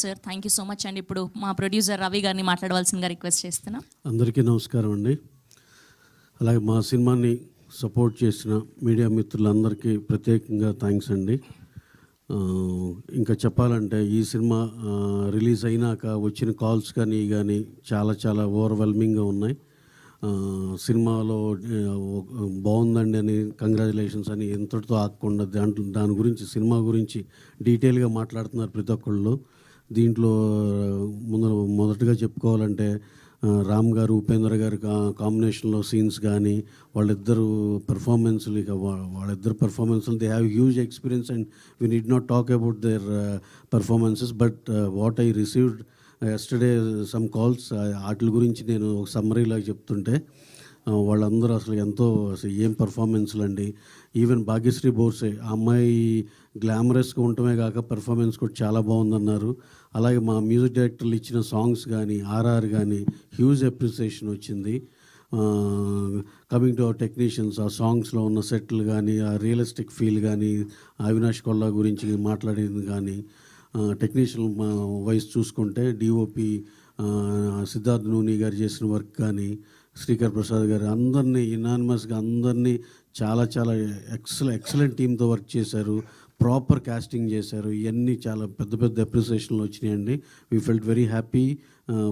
Sir. Thank you so much అండి. ఇప్పుడు మా ప్రొడ్యూసర్ రవి గారిని మాట్లాడవలసిందిగా రిక్వెస్ట్ చేస్తున్నాం. అందరికీ నమస్కారం అండి. అలాగే మా సినిమాని సపోర్ట్ చేసిన మీడియా మిత్రులందరికీ ప్రత్యేకంగా థ్యాంక్స్ అండి. ఇంకా చెప్పాలంటే ఈ సినిమా రిలీజ్ అయినాక వచ్చిన కాల్స్ కానీ చాలా ఓవర్వెల్మింగ్గా ఉన్నాయి. సినిమాలో బాగుందండి అని కంగ్రాచులేషన్స్ అని ఎంతటితో ఆగకుండా దాని గురించి సినిమా గురించి డీటెయిల్గా మాట్లాడుతున్నారు ప్రతి ఒక్కళ్ళు. దీంట్లో మొదటగా చెప్పుకోవాలంటే రామ్ గారు ఉపేంద్ర గారు కాంబినేషన్లో సీన్స్ కానీ వాళ్ళిద్దరు పర్ఫార్మెన్స్లు, ఇక వాళ్ళిద్దరు పర్ఫార్మెన్స్లు they have huge experience and we need not talk about their performances. But what I received yesterday some calls, వాటి గురించి నేను ఒక సమ్మరీలాగా చెప్తుంటే వాళ్ళందరూ అసలు ఏం పర్ఫార్మెన్స్లు అండి. ఈవెన్ భాగ్యశ్రీ బోర్సే, ఆ అమ్మాయి గ్లామరస్గా ఉండటమే కాక పర్ఫార్మెన్స్ కూడా చాలా బాగుందన్నారు. అలాగే మా మ్యూజిక్ డైరెక్టర్లు ఇచ్చిన సాంగ్స్ కానీ ఆర్ఆర్ కానీ హ్యూజ్ అప్రిసియేషన్ వచ్చింది. కమింగ్ టు అవర్ టెక్నీషియన్స్, ఆ సాంగ్స్లో ఉన్న సెట్లు కానీ ఆ రియలిస్టిక్ ఫీల్ కానీ అవినాష్ కొల్లా గురించి మాట్లాడేది కానీ టెక్నీషియన్ వైస్ చూసుకుంటే డిఓపి సిద్ధార్థ్ నూని గారు చేసిన వర్క్ కానీ శ్రీకర్ ప్రసాద్ గారు అందరినీ యునానిమస్గా అందరినీ చాలా ఎక్సలెంట్ టీంతో వర్క్ చేశారు. ప్రాపర్ కాస్టింగ్ చేశారు. ఇవన్నీ చాలా పెద్ద అప్రిసియేషన్లు వచ్చినాయండి. We felt very happy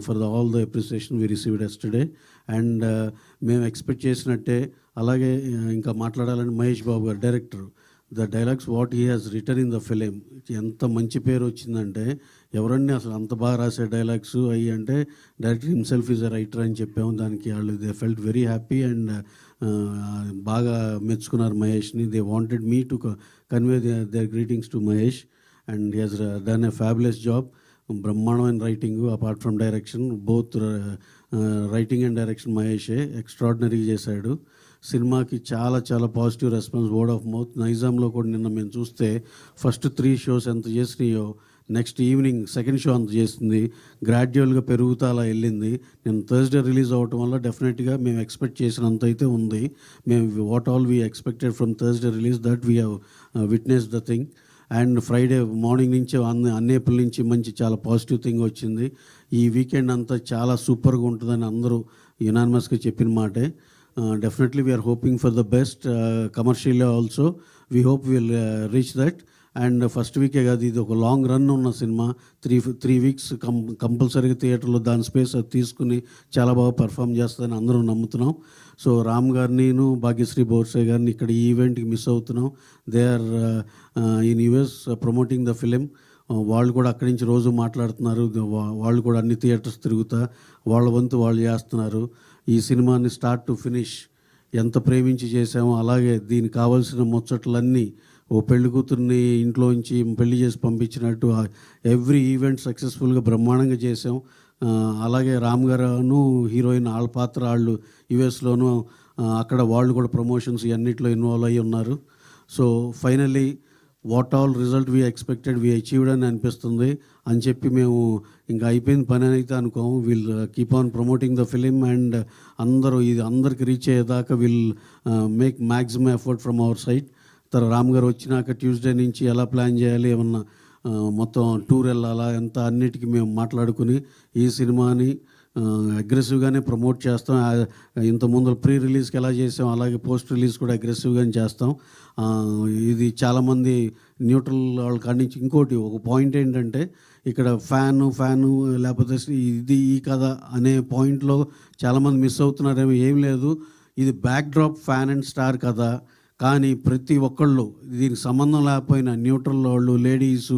for all the appreciation we received yesterday. And మేము ఎక్స్పెక్ట్ చేసినట్టే అలాగే ఇంకా మాట్లాడాలని మహేష్ బాబు గారు director, the dialogues what he has return in the film, ఎంత మంచి పేరు వచ్చిందంటే ఎవరన్నీ అసలు అంత బాగా రాసే డైలాగ్స్ అయ్యి అంటే director himself is a writer అని చెప్పాము. దానికి వాళ్ళు they felt very happy and బాగా మెచ్చుకున్నారు మహేష్ని. They wanted me to convey their greetings to Mahesh and he has done a fabulous job. బ్రహ్మాండమైన writing apart from direction, both writing and direction మహేషే ఎక్స్ట్రాడినరీగా చేశాడు. సినిమాకి చాలా positive response, word of mouth. నైజాంలో కూడా నిన్న మేము చూస్తే ఫస్ట్ 3 షోస్ ఎంత చేసినాయో నెక్స్ట్ ఈవినింగ్ సెకండ్ షో అంత చేస్తుంది. గ్రాడ్యువల్గా పెరుగుతా అలా వెళ్ళింది. నేను థర్స్డే రిలీజ్ అవ్వటం వల్ల డెఫినెట్గా మేము ఎక్స్పెక్ట్ చేసినంత అయితే ఉంది. మేము what all we expected from Thursday release that we have witness the thing. And Friday morning నుంచి అన్నేపల్ నుంచి చాలా పాజిటివ్ థింగ్ వచ్చింది. ఈ వీకెండ్ అంతా చాలా సూపర్గా ఉంటుందని అందరూ యునానిమస్గా చెప్పిన మాటే. Definitely we are hoping for the best commercially also. We hope we will reach that. And first వీకే కాదు, ఇది ఒక లాంగ్ రన్ ఉన్న సినిమా. 3 వీక్స్ కంపల్సరీగా థియేటర్లో దాని స్పేస్ అది తీసుకుని చాలా బాగా పర్ఫామ్ చేస్తుందని అందరూ నమ్ముతున్నాం. సో రామ్ గారిని భాగ్యశ్రీ బోర్సే గారిని ఇక్కడ ఈ ఈవెంట్కి మిస్ అవుతున్నాం. They are in US promoting the film. వాళ్ళు కూడా అక్కడి నుంచి రోజు మాట్లాడుతున్నారు. వాళ్ళు కూడా అన్ని థియేటర్స్ తిరుగుతా వాళ్ళ వంతు వాళ్ళు చేస్తున్నారు. ఈ సినిమాని స్టార్ట్ టు ఫినిష్ ఎంత ప్రేమించి చేసామో అలాగే దీనికి కావాల్సిన ముచ్చట్లన్నీ ఓ పెళ్లి కూతుర్ని ఇంట్లోంచి పెళ్లి చేసి పంపించినట్టు ఎవ్రీ ఈవెంట్ సక్సెస్ఫుల్గా బ్రహ్మాండంగా చేసాం. అలాగే రామ్ గారును హీరోయిన్ వాళ్ళ పాత్ర వాళ్ళు యుఎస్లోనూ అక్కడ వాళ్ళు కూడా ప్రమోషన్స్ అన్నిట్లో ఇన్వాల్వ్ అయ్యి ఉన్నారు. So finally what all result we expected we achieved అని అనిపిస్తుంది అని చెప్పి మేము ఇంకా అయిపోయింది పని అని అయితే అనుకోము. Will keep on promoting the film and అందరికి రీచ్ అయ్యేదాకా will make maximum effort from our side. Ram గారు వచ్చినాక ట్యూస్డే నుంచి ఎలా ప్లాన్ చేయాలి, ఏమన్నా మొత్తం టూర్ వెళ్ళాలా ఎంత అన్నిటికీ మేము మాట్లాడుకుని ఈ సినిమాని అగ్రెసివ్గానే ప్రమోట్ చేస్తాం. ఇంతకుముందు ప్రీ రిలీజ్కి ఎలా చేసాం అలాగే పోస్ట్ రిలీజ్ కూడా అగ్రెసివ్గానే చేస్తాం. ఇది చాలామంది న్యూట్రల్ వాళ్ళ కాడి నుంచి ఇంకోటి ఒక పాయింట్ ఏంటంటే ఇక్కడ ఫ్యాను లేకపోతే ఇది ఈ కథ అనే పాయింట్లో చాలామంది మిస్ అవుతున్నారేమో. ఏం లేదు, ఇది back drop fan and star కథ. కానీ ప్రతి ఒక్కళ్ళు దీనికి సంబంధం లేకపోయినా న్యూట్రల్ వాళ్ళు లేడీసు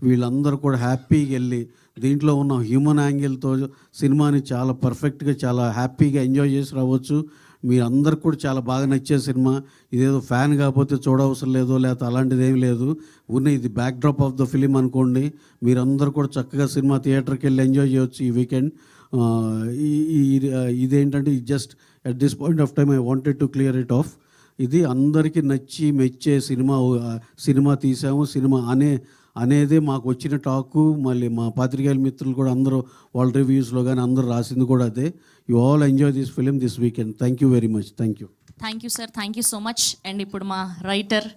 వీళ్ళందరూ కూడా హ్యాపీగా వెళ్ళి దీంట్లో ఉన్న హ్యూమన్ యాంగిల్తో సినిమాని చాలా పర్ఫెక్ట్గా చాలా హ్యాపీగా ఎంజాయ్ చేసి రావచ్చు. మీరందరూ కూడా చాలా బాగా నచ్చే సినిమా. ఇదేదో ఫ్యాన్ కాకపోతే చూడవసరం లేదో లేకపోతే అలాంటిది ఏం లేదు. ఇది back drop of the film అనుకోండి. మీరందరూ కూడా చక్కగా సినిమా థియేటర్కి వెళ్ళి ఎంజాయ్ చేయవచ్చు ఈ వీకెండ్. ఇదేంటంటే just at this point of time I wanted to clear it of. ఇది అందరికీ నచ్చి మెచ్చే సినిమా తీసాము. సినిమా అనేదే మాకు వచ్చిన టాకు. మళ్ళీ మా పాత్రికేయుల మిత్రులు కూడా అందరూ వాళ్ళ రివ్యూస్లో కానీ అందరూ రాసింది కూడా అదే. You all enjoy this film this weekend. Thank you very much. Thank you sir. Thank you so much. And ఇప్పుడు మా రైటర్